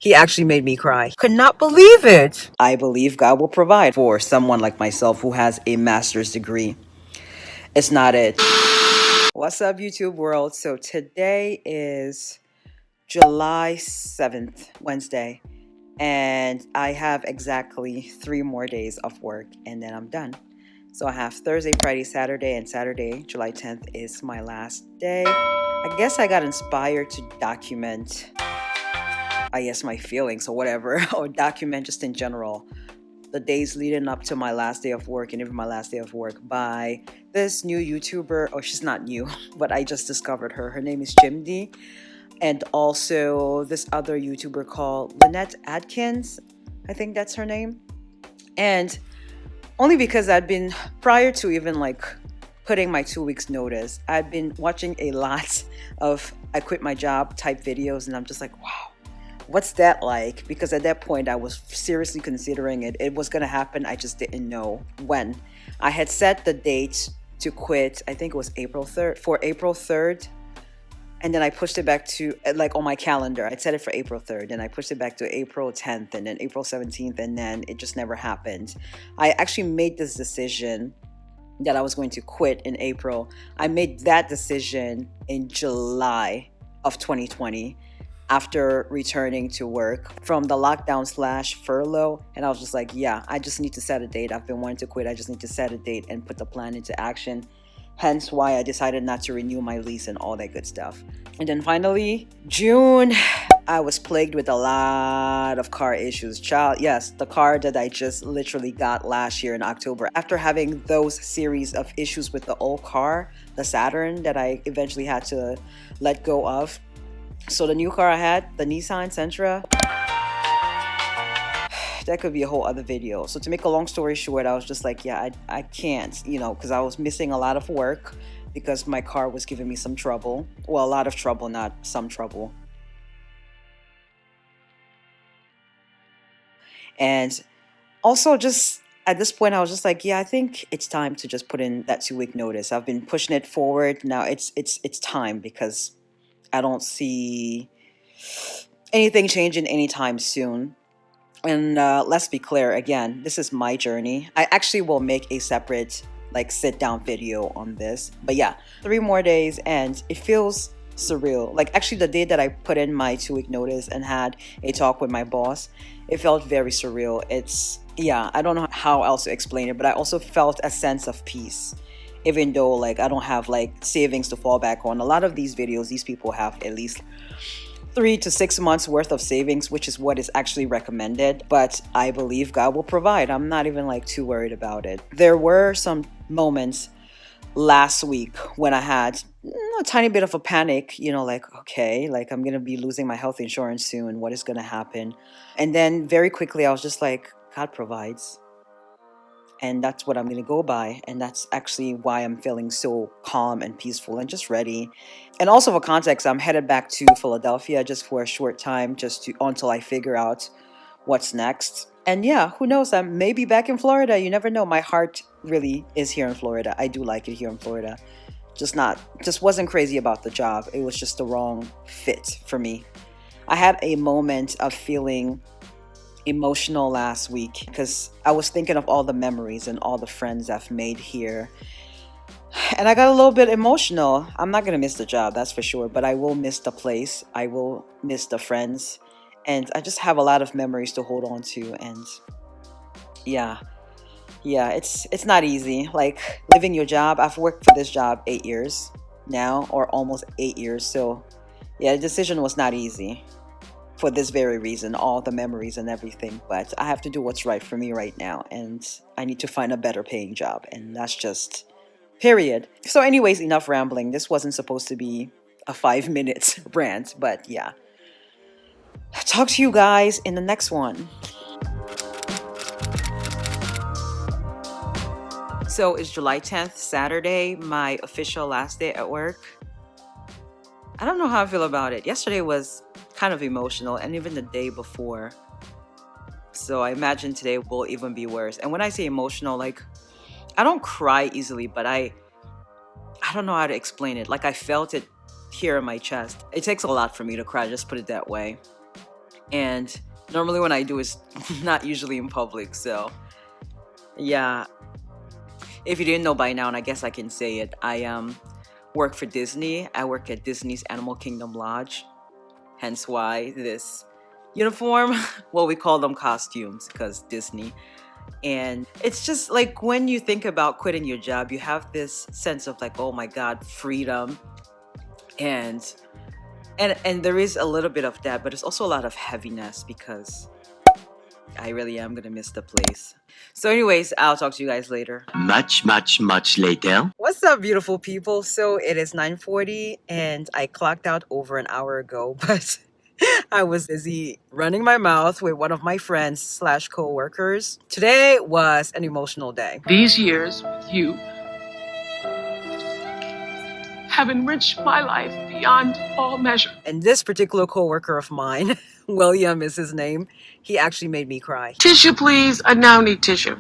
He actually made me cry. Could not believe it. I believe God will provide for someone like myself who has a master's degree. It's not it. What's up, YouTube world? So today is July 7th, Wednesday, and I have exactly 3 more days of work and then I'm done. So I have Thursday, Friday, Saturday, and Saturday, July 10th, is my last day. I guess I got inspired to document, my feelings or whatever, or document just in general the days leading up to my last day of work and even my last day of work by this new YouTuber. Oh, she's not new, but I just discovered her. Her name is Jimdy. And also this other YouTuber called Lynette Adkins. I think that's her name. And only because I'd been, prior to even like putting my 2 weeks notice, I'd been watching a lot of I quit my job type videos, and I'm just like, wow, what's that like? Because at that point I was seriously considering it. It was going to happen. I just didn't know when. I had set the date to quit. I think it was April 3rd, for April 3rd. And then I pushed it back to, like, on my calendar. I'd set it for April 3rd, and I pushed it back to April 10th, and then April 17th, and then it just never happened. I actually made this decision that I was going to quit in April. I made that decision in July of 2020 after returning to work from the lockdown / furlough. And I was just like, yeah, I just need to set a date. I've been wanting to quit. I just need to set a date and put the plan into action. Hence why I decided not to renew my lease and all that good stuff. And then finally, June, I was plagued with a lot of car issues. Yes, the car that I just literally got last year in October. After having those series of issues with the old car, the Saturn, that I eventually had to let go of. So the new car I had, the Nissan Sentra, that could be a whole other video. So to make a long story short, I was just like, yeah, I can't, because I was missing a lot of work because my car was giving me some trouble. Well, a lot of trouble, not some trouble. And also just at this point, I was just like, yeah, I think it's time to just put in that 2-week notice. I've been pushing it forward. Now it's time, because I don't see anything changing anytime soon. And let's be clear, again, this is my journey. I actually will make a separate sit down video on this. But yeah, 3 more days and it feels surreal. Like, actually, the day that I put in my 2-week notice and had a talk with my boss, it felt very surreal. I don't know how else to explain it, but I also felt a sense of peace. Even though I don't have savings to fall back on. A lot of these videos, these people have at least 3 to 6 months worth of savings, which is what is actually recommended. But I believe God will provide. I'm not even too worried about it. There were some moments last week when I had a tiny bit of a panic, okay, I'm going to be losing my health insurance soon. What is going to happen? And then very quickly, I was just like, God provides. And that's what I'm going to go by. And that's actually why I'm feeling so calm and peaceful and just ready. And also for context, I'm headed back to Philadelphia just for a short time, until I figure out what's next. And yeah, who knows? I may be back in Florida. You never know. My heart really is here in Florida. I do like it here in Florida. Just wasn't crazy about the job. It was just the wrong fit for me. I had a moment of feeling emotional last week because I was thinking of all the memories and all the friends I've made here, and I got a little bit emotional. I'm not gonna miss the job, that's for sure, but I will miss the place. I will miss the friends, and I just have a lot of memories to hold on to. And yeah, it's not easy living your job. I've worked for this job 8 years now, or almost 8 years. So yeah, the decision was not easy. For this very reason, all the memories and everything. But I have to do what's right for me right now. And I need to find a better paying job. And that's just period. So anyways, enough rambling. This wasn't supposed to be a 5-minute rant. But yeah. Talk to you guys in the next one. So it's July 10th, Saturday, my official last day at work. I don't know how I feel about it. Yesterday was kind of emotional, and even the day before. So I imagine today will even be worse. And when I say emotional, I don't cry easily, but I don't know how to explain it. I felt it here in my chest. It takes a lot for me to cry, just put it that way. And normally when I do, it's not usually in public. So yeah, if you didn't know by now, and I guess I can say it, I work for Disney. I work at Disney's Animal Kingdom Lodge. Hence why this uniform, well, we call them costumes because Disney. And it's just like when you think about quitting your job, you have this sense of like, oh my God, freedom. And and there is a little bit of that, but it's also a lot of heaviness because I really am gonna miss the place. So anyways, I'll talk to you guys later. Much, much, much later. What's up, beautiful people? So it is 9:40 and I clocked out over an hour ago, but I was busy running my mouth with one of my friends slash co-workers. Today was an emotional day. These years with you have enriched my life beyond all measure. And this particular co-worker of mine, William is his name, he actually made me cry. Tissue, please. I now need tissue.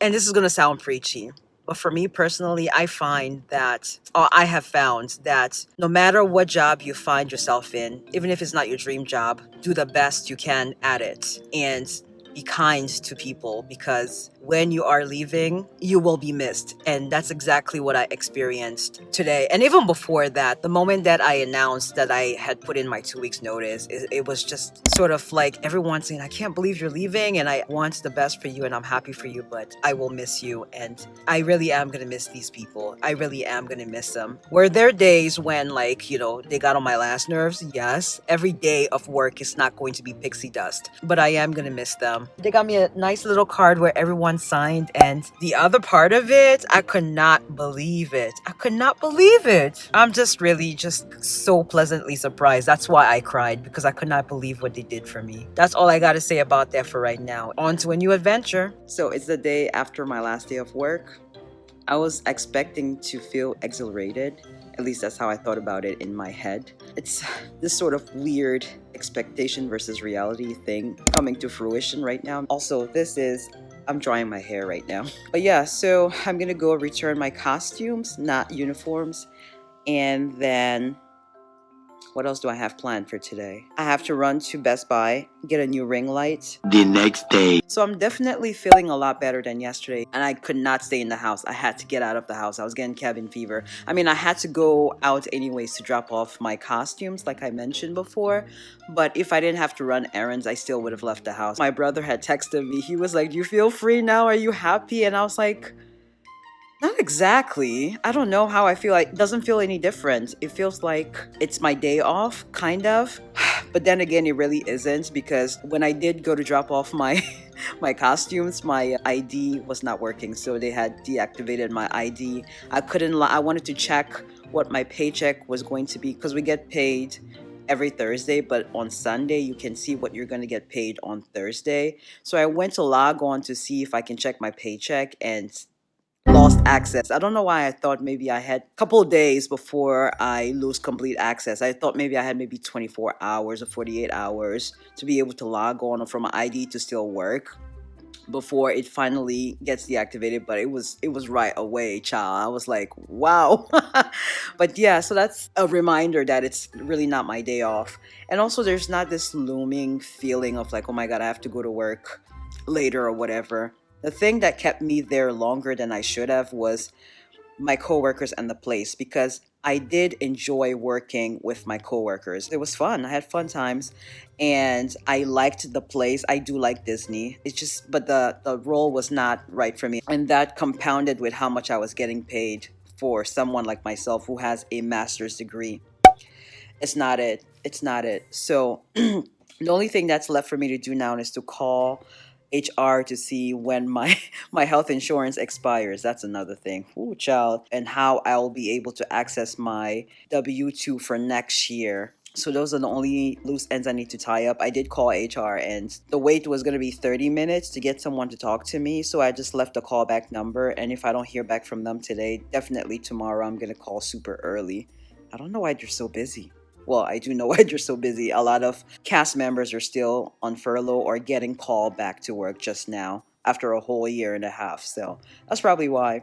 And this is going to sound preachy, but for me personally, I find that, or I have found that no matter what job you find yourself in, even if it's not your dream job, do the best you can at it and be kind to people, because when you are leaving, you will be missed. And that's exactly what I experienced today. And even before that, the moment that I announced that I had put in my 2 weeks notice, it was just sort of like everyone saying, I can't believe you're leaving and I want the best for you and I'm happy for you, but I will miss you. And I really am going to miss these people. I really am going to miss them. Were there days when, like, you know, they got on my last nerves? Yes. Every day of work is not going to be pixie dust, but I am going to miss them. They got me a nice little card where everyone signed, and the other part of it, I could not believe it. I could not believe it. I'm just really just so pleasantly surprised. That's why I cried, because I could not believe what they did for me. That's all I got to say about that for right now. On to a new adventure. So it's the day after my last day of work. I was expecting to feel exhilarated. At least that's how I thought about it in my head. It's this sort of weird expectation versus reality thing coming to fruition right now. Also, I'm drying my hair right now. But yeah, so I'm gonna go return my costumes, not uniforms. And then what else do I have planned for today? I have to run to Best Buy, get a new ring light. The next day. So I'm definitely feeling a lot better than yesterday. And I could not stay in the house. I had to get out of the house. I was getting cabin fever. I mean, I had to go out anyways to drop off my costumes, like I mentioned before. But if I didn't have to run errands, I still would have left the house. My brother had texted me. He was like, do you feel free now? Are you happy? And I was like, not exactly. I don't know how I feel. It doesn't feel any different. It feels like it's my day off, kind of. But then again, it really isn't, because when I did go to drop off my my costumes, my ID was not working. So they had deactivated my ID. I wanted to check what my paycheck was going to be, because we get paid every Thursday, but on Sunday you can see what you're going to get paid on Thursday. So I went to log on to see if I can check my paycheck and lost access. I don't know why I thought maybe I had a couple of days before I lose complete access. I thought maybe I had maybe 24 hours or 48 hours to be able to log on from an ID to still work before it finally gets deactivated, but it was right away, child. I was like, wow. But yeah, so that's a reminder that it's really not my day off. And also there's not this looming feeling of like, oh my God, I have to go to work later or whatever. The thing that kept me there longer than I should have was my coworkers and the place, because I did enjoy working with my coworkers. It was fun. I had fun times and I liked the place. I do like Disney. It's just, but the role was not right for me. And that compounded with how much I was getting paid for someone like myself who has a master's degree. It's not it. It's not it. So the only thing that's left for me to do now is to call HR to see when my health insurance expires. That's another thing. Ooh, child. And how I'll be able to access my W-2 for next year. So those are the only loose ends I need to tie up. I did call HR and the wait was going to be 30 minutes to get someone to talk to me. So I just left a callback number. And if I don't hear back from them today, definitely tomorrow I'm going to call super early. I don't know why they're so busy. Well, I do know why they're so busy. A lot of cast members are still on furlough or getting called back to work just now after a whole year and a half. So that's probably why.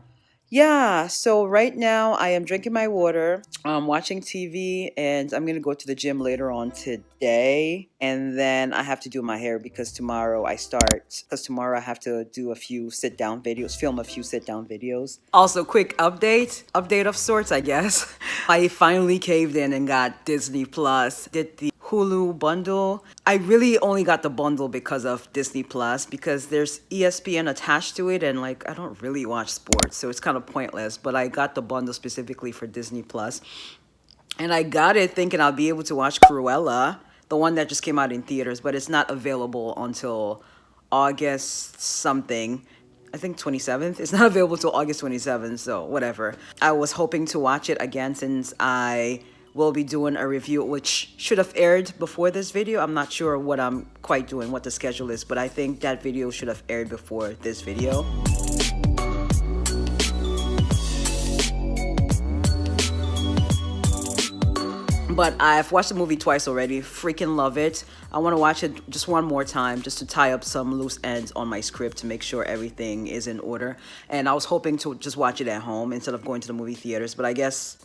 Yeah, so right now I am drinking my water, watching TV, and I'm gonna go to the gym later on today. And then I have to do my hair because tomorrow I start, because tomorrow I have to do a few sit down videos, film a few sit down videos. Also, quick update of sorts, I guess. I finally caved in and got Disney Plus, did the Hulu bundle. I really only got the bundle because of Disney Plus because there's ESPN attached to it and like I don't really watch sports, so it's kind of pointless, but I got the bundle specifically for Disney Plus. And I got it thinking I'll be able to watch Cruella, the one that just came out in theaters, but it's not available until August something. I think 27th. It's not available till August 27th, so whatever. I was hoping to watch it again since I will be doing a review which should have aired before this video. I'm not sure what I'm quite doing, what the schedule is, but I think that video should have aired before this video. But I've watched the movie twice already. Freaking love it. I want to watch it just one more time just to tie up some loose ends on my script to make sure everything is in order. And I was hoping to just watch it at home instead of going to the movie theaters. But I guess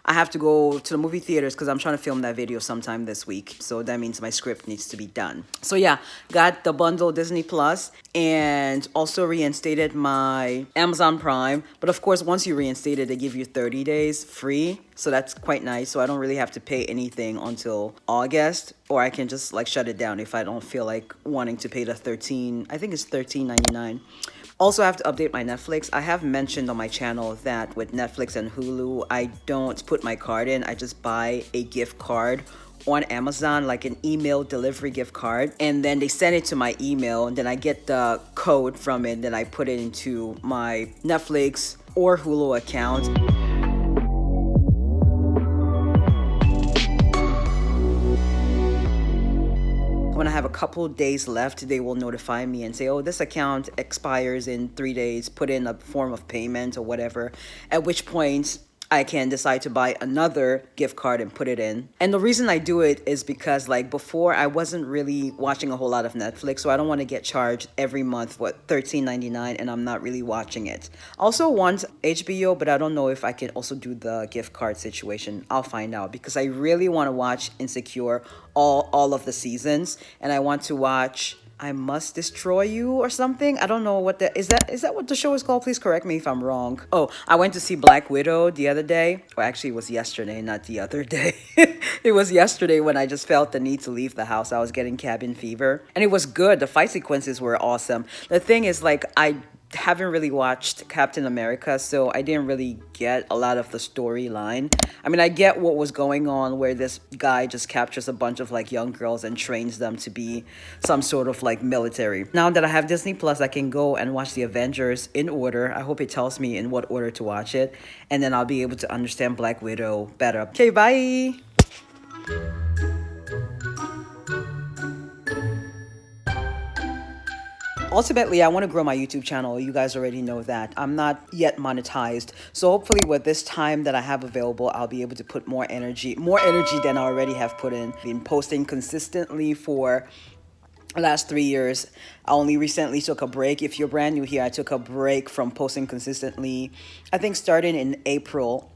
I have to go to the movie theaters because I'm trying to film that video sometime this week. So that means my script needs to be done. So yeah, got the bundle Disney Plus and also reinstated my Amazon Prime. But of course, once you reinstate it, they give you 30 days free. So that's quite nice. So I don't really have to pay anything until August, or I can just like shut it down if I don't feel like wanting to pay the 13, I think it's $13.99. Also, I have to update my Netflix. I have mentioned on my channel that with Netflix and Hulu, I don't put my card in. I just buy a gift card on Amazon, like an email delivery gift card. And then they send it to my email. And then I get the code from it. Then I put it into my Netflix or Hulu account. When I have a couple days left, they will notify me and say, oh, this account expires in 3 days, put in a form of payment or whatever, at which point I can decide to buy another gift card and put it in. And the reason I do it is because like before I wasn't really watching a whole lot of Netflix, so I don't want to get charged every month, $13.99, and I'm not really watching it. Also want HBO, but I don't know if I can also do the gift card situation. I'll find out because I really want to watch Insecure, all of the seasons, and I want to watch I Must Destroy You or something. I don't know what that is. That what the show is called? Please correct me if I'm wrong. Oh, I went to see Black Widow the other day. Well, actually, it was yesterday, not the other day. It was yesterday when I just felt the need to leave the house. I was getting cabin fever, and it was good. The fight sequences were awesome. The thing is, like, I haven't really watched Captain America, so I didn't really get a lot of the storyline. I mean, I get what was going on where this guy just captures a bunch of like young girls and trains them to be some sort of like military. Now that I have Disney Plus, I can go and watch the Avengers in order. I hope it tells me in what order to watch it, and then I'll be able to understand Black Widow better. Okay, bye. Ultimately, I want to grow my YouTube channel. You guys already know that. I'm not yet monetized. So hopefully with this time that I have available, I'll be able to put more energy than I already have put in. I've been posting consistently for the last 3 years. I only recently took a break. If you're brand new here, I took a break from posting consistently, I think starting in April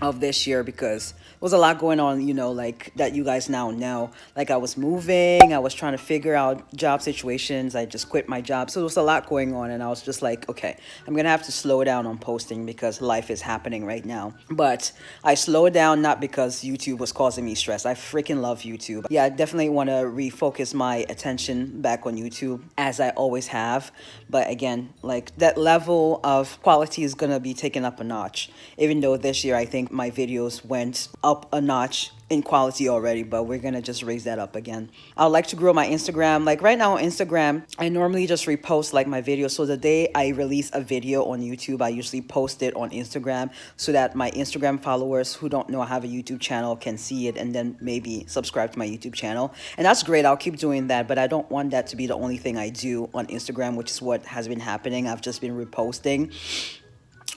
of this year because there was a lot going on, you know, like that you guys now know. Like I was moving, I was trying to figure out job situations. I just quit my job. So there was a lot going on and I was just like, okay, I'm going to have to slow down on posting because life is happening right now. But I slowed down not because YouTube was causing me stress. I freaking love YouTube. Yeah, I definitely want to refocus my attention back on YouTube as I always have. But again, like that level of quality is going to be taken up a notch. Even though this year I think my videos went up a notch in quality already, but we're gonna just raise that up again. I would like to grow my Instagram. Like right now on Instagram, I normally just repost like my videos. So the day I release a video on YouTube, I usually post it on Instagram so that my Instagram followers who don't know I have a YouTube channel can see it and then maybe subscribe to my YouTube channel. And that's great. I'll keep doing that, but I don't want that to be the only thing I do on Instagram, which is what has been happening. I've just been reposting.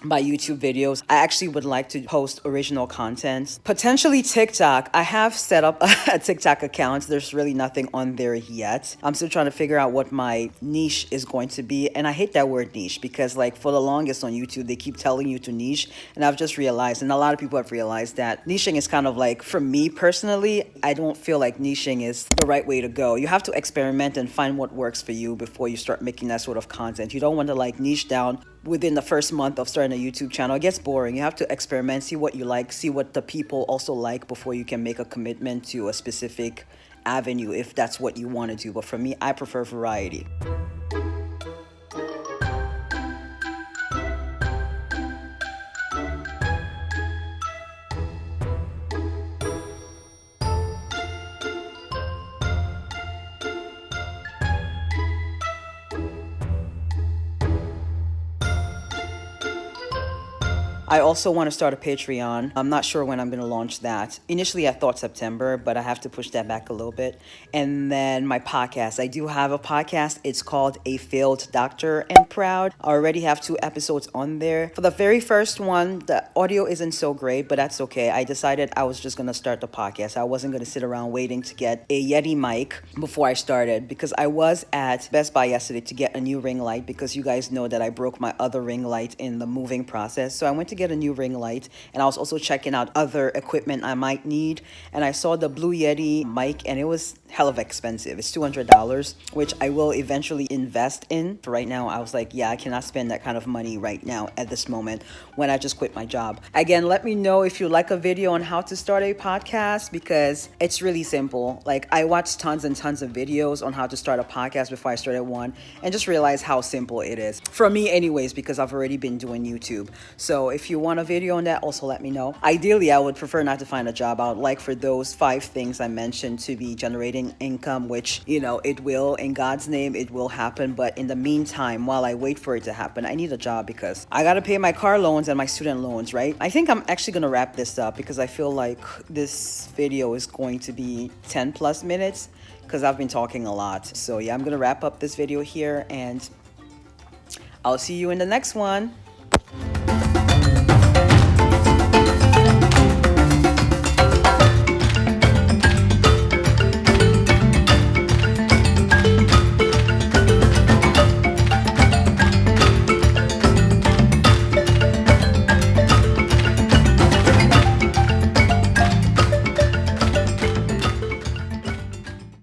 my YouTube videos. I actually would like to post original content. Potentially TikTok. I have set up a TikTok account. There's really nothing on there yet. I'm still trying to figure out what my niche is going to be. And I hate that word niche because like for the longest on YouTube, they keep telling you to niche. And I've just realized, and a lot of people have realized that niching is kind of like, for me personally, I don't feel like niching is the right way to go. You have to experiment and find what works for you before you start making that sort of content. You don't want to like niche down within the first month of starting a YouTube channel. It gets boring. You have to experiment, see what you like, see what the people also like before you can make a commitment to a specific avenue if that's what you want to do. But for me, I prefer variety. I also want to start a Patreon. I'm not sure when I'm going to launch that. Initially, I thought September, but I have to push that back a little bit. And then my podcast. I do have a podcast. It's called A Failed Doctor and Proud. I already have 2 episodes on there. For the very first one, the audio isn't so great, but that's okay. I decided I was just going to start the podcast. I wasn't going to sit around waiting to get a Yeti mic before I started, because I was at Best Buy yesterday to get a new ring light, because you guys know that I broke my other ring light in the moving process. So I went to get a new ring light, and I was also checking out other equipment I might need, and I saw the Blue Yeti mic, and it was hell of expensive. It's $200, which I will eventually invest in. For right now, I was like, yeah, I cannot spend that kind of money right now at this moment when I just quit my job. Again, let me know if you like a video on how to start a podcast, because it's really simple. Like, I watched tons and tons of videos on how to start a podcast before I started one, and just realized how simple it is. For me anyways, because I've already been doing YouTube. So if you want a video on that, also let me know. Ideally, I would prefer not to find a job. I would like for those 5 things I mentioned to be generating income, which, you know, it will. In God's name, it will happen. But in the meantime, while I wait for it to happen, I need a job because I got to pay my car loans and my student loans, right? I think I'm actually going to wrap this up because I feel like this video is going to be 10 plus minutes because I've been talking a lot. So yeah, I'm going to wrap up this video here, and I'll see you in the next one.